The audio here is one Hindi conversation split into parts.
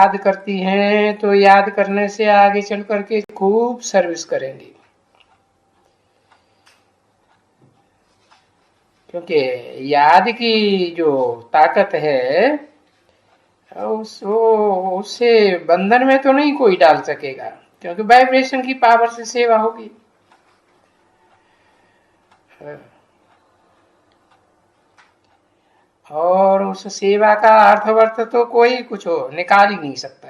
याद करती हैं तो याद करने से आगे चल करके खूब सर्विस करेंगी, क्योंकि याद की जो ताकत है उससे बंधन में तो नहीं कोई डाल सकेगा, क्योंकि वाइब्रेशन की पावर से सेवा होगी। और उस सेवा का अर्थवर्थ तो कोई कुछ हो निकाल ही नहीं सकता।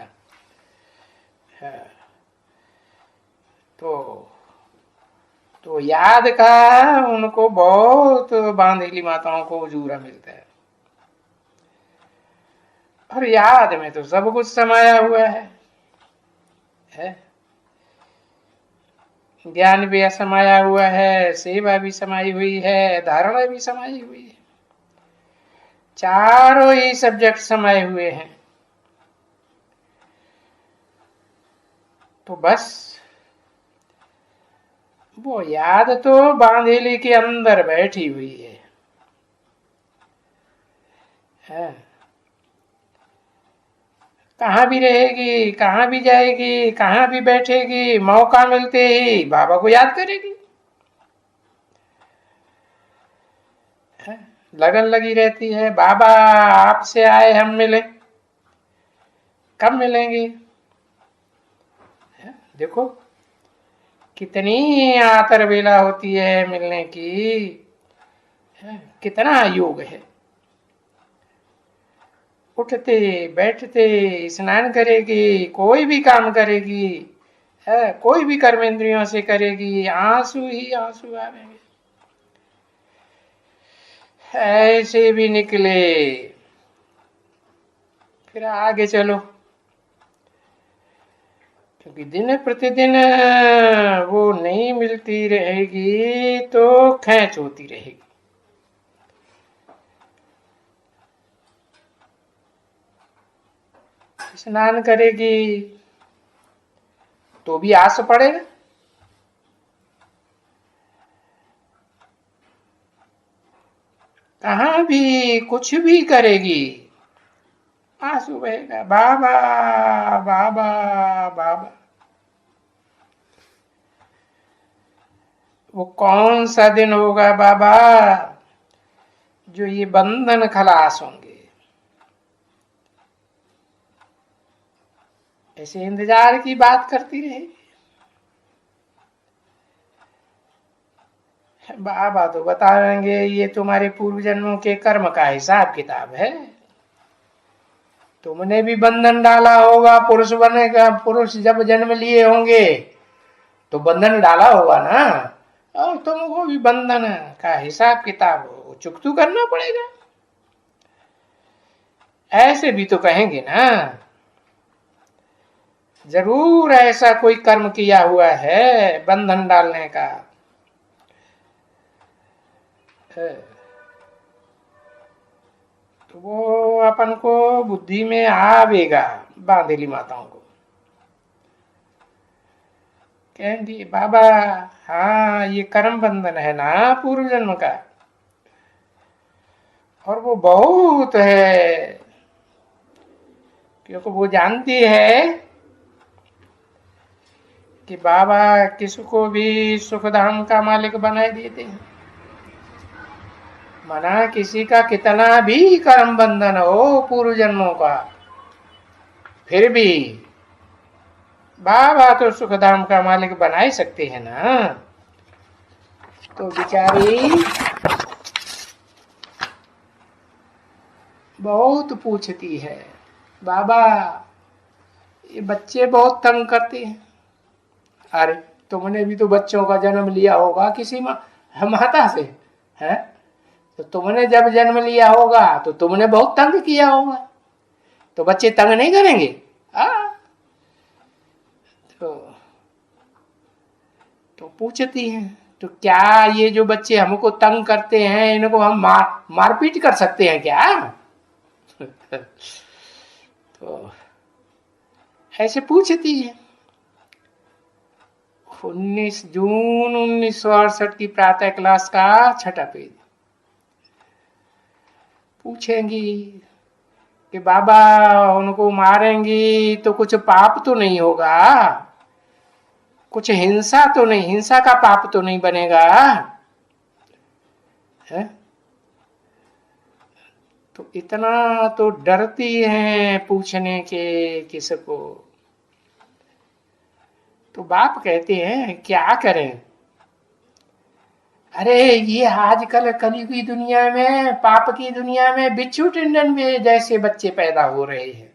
तो याद का उनको बहुत बांधेली माताओं को जूरा मिलता है, और याद में तो सब कुछ समाया हुआ है? ज्ञान भी समाया हुआ है, सेवा भी समाई हुई है, धारणा भी समाई हुई है, चारों ही सब्जेक्ट समाये हुए हैं। तो बस वो याद तो बांधेली के अंदर बैठी हुई है। कहाँ भी रहेगी, कहाँ भी जाएगी, कहाँ भी बैठेगी, मौका मिलते ही बाबा को याद करेगी। लगन लगी रहती है, बाबा आपसे आए हम मिले, कब मिलेंगे? देखो कितनी आतर बेला होती है मिलने की, कितना योग है। उठते बैठते स्नान करेगी, कोई भी काम करेगी, कोई भी कर्मेंद्रियों से करेगी, आंसू ही आंसू आवेंगे। ऐसे भी निकले, फिर आगे चलो, क्योंकि दिन प्रतिदिन वो नहीं मिलती रहेगी तो खैच होती रहेगी। स्नान करेगी तो भी आस पड़ेगा, कहाँ भी कुछ भी करेगी आंसू बहेगा, बाबा बाबा बाबा। वो कौन सा दिन होगा बाबा जो ये बंधन खलास होंगे? ऐसे इंतजार की बात करती रहेगी। बाबा तो बता देंगे ये तुम्हारे पूर्व जन्मों के कर्म का हिसाब किताब है, तुमने भी बंधन डाला होगा, पुरुष बनेगा, पुरुष जब जन्म लिए होंगे तो बंधन डाला होगा ना, और तुमको भी बंधन का हिसाब किताब चुकतू करना पड़ेगा। ऐसे भी तो कहेंगे ना, जरूर ऐसा कोई कर्म किया हुआ है बंधन डालने का। तो वो अपन को बुद्धि में आवेगा, बांधेली माताओं को कहेंगी बाबा हाँ ये कर्म बंधन है ना पूर्व जन्म का, और वो बहुत है, क्योंकि वो जानती है कि बाबा किसको भी सुखधाम का मालिक बनाए देते हैं। मना किसी का कितना भी कर्म बंधन हो पूर्व जन्मों का, फिर भी बाबा तो सुखधाम का मालिक बना ही सकते हैं ना। तो बेचारी बहुत पूछती है, बाबा ये बच्चे बहुत तंग करते हैं। अरे तुमने भी तो बच्चों का जन्म लिया होगा किसी माता से, है? तो तुमने जब जन्म लिया होगा तो तुमने बहुत तंग किया होगा, तो बच्चे तंग नहीं करेंगे? तो पूछती हैं, तो क्या ये जो बच्चे हमको तंग करते हैं इनको हम मारपीट कर सकते हैं क्या? तो ऐसे पूछती है। 19 जून 1968 की प्रातः क्लास का 6ठा पेज। पूछेंगी कि बाबा उनको मारेंगी तो कुछ पाप तो नहीं होगा, कुछ हिंसा तो नहीं, हिंसा का पाप तो नहीं बनेगा है? तो इतना तो डरती हैं पूछने के किसको। तो बाप कहते हैं क्या करें। अरे ये आजकल कलयुगी दुनिया में, पाप की दुनिया में बिच्छू टिंडन में जैसे बच्चे पैदा हो रहे हैं।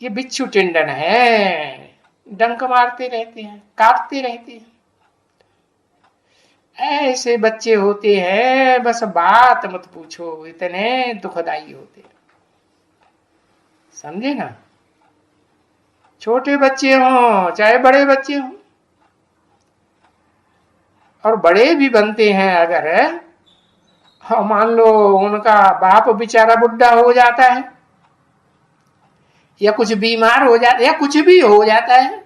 ये बिच्छू टिंडन है, डंक मारते रहते हैं, काटते रहते हैं, ऐसे बच्चे होते हैं, बस बात मत पूछो, इतने दुखदाई होते हैं। समझे ना? छोटे बच्चे हों चाहे बड़े बच्चे हों, और बड़े भी बनते हैं अगर, हाँ मान लो उनका बाप बेचारा बुढ़ा हो जाता है, या कुछ बीमार हो जाता है, या कुछ भी हो जाता है,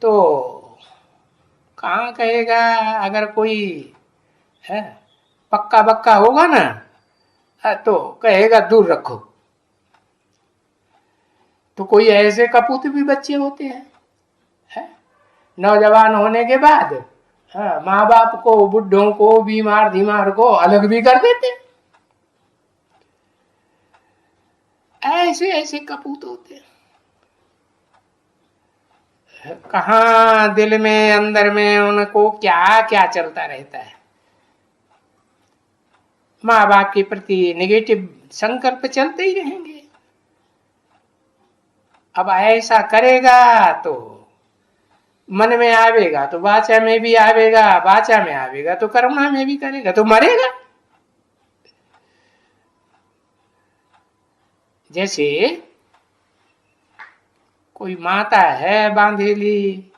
तो कहाँ कहेगा। अगर कोई है पक्का बक्का होगा ना, तो कहेगा दूर रखो। तो कोई ऐसे कपूत भी बच्चे होते हैं, है? नौजवान होने के बाद हाँ, माँ बाप को, बुढ़ों को, बीमार धीमार को अलग भी कर देते हैं। ऐसे ऐसे कपूत होते हैं। कहाँ दिल में अंदर में उनको क्या क्या चलता रहता है। माँ बाप के प्रति नेगेटिव संकल्प चलते ही रहेंगे। अब ऐसा करेगा तो मन में आवेगा, तो वाचा में भी आवेगा, वाचा में आवेगा तो कर्मा में भी करेगा, तो मरेगा। जैसे कोई माता है बांधेली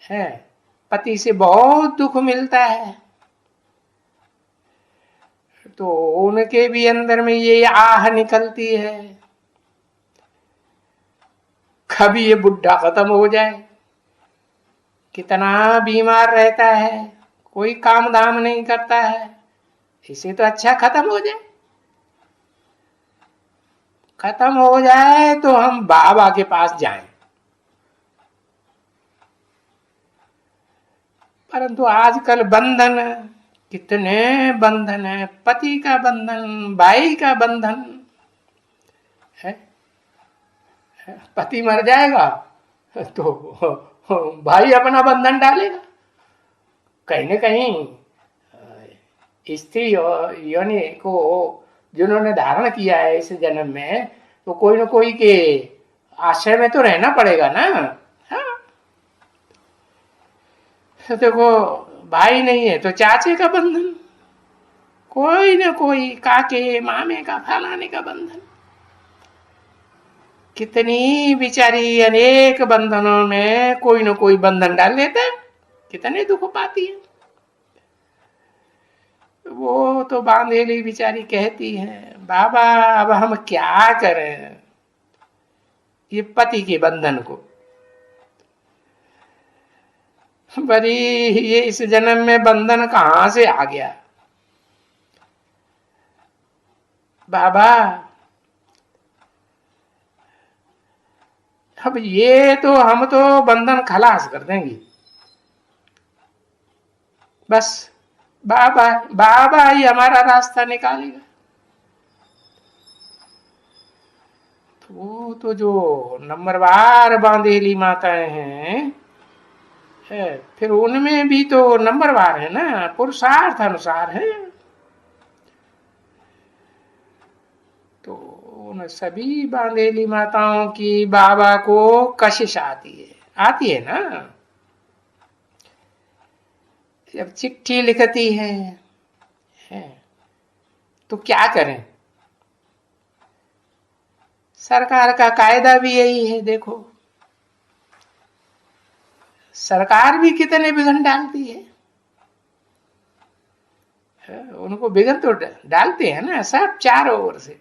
है, पति से बहुत दुख मिलता है, तो उनके भी अंदर में ये आह निकलती है, कभी ये बुढ़ा खत्म हो जाए। कितना बीमार रहता है, कोई काम धाम नहीं करता है, इसे तो अच्छा खत्म हो जाए। खत्म हो जाए तो हम बाबा के पास जाएं। परंतु आजकल बंधन, कितने बंधन है, पति का बंधन, भाई का बंधन है। पति मर जाएगा तो भाई अपना बंधन डालेगा। कहीं न कहीं स्त्री योनि को जिन्होंने धारण किया है इस जन्म में, तो कोई न कोई के आश्रय में तो रहना पड़ेगा ना। हाँ, तो देखो भाई नहीं है तो चाचे का बंधन, कोई न कोई काके मामे का फलाने का बंधन। कितनी बेचारी अनेक बंधनों में कोई न कोई बंधन डाल लेता है, कितने दुख पाती है। वो तो बांधेली बेचारी कहती है बाबा अब हम क्या करें ये पति के बंधन को। बड़ी ये इस जन्म में बंधन कहां से आ गया बाबा। अब ये तो हम तो बंधन खलास कर देंगे बस, बाबा बाबा ही हमारा रास्ता निकालेगा। तो वो तो जो नंबरवार बांधेली माताएं हैं है, फिर उनमें भी तो नंबरवार है ना, पुरुषार्थ अनुसार है। तो उन सभी बांधेली माताओं की बाबा को कशिश आती है ना। जब चिट्ठी लिखती है तो क्या करें। सरकार का कायदा भी यही है, देखो सरकार भी कितने विघन डालती है। उनको विघन तो डालते हैं ना सब चारों ओर से।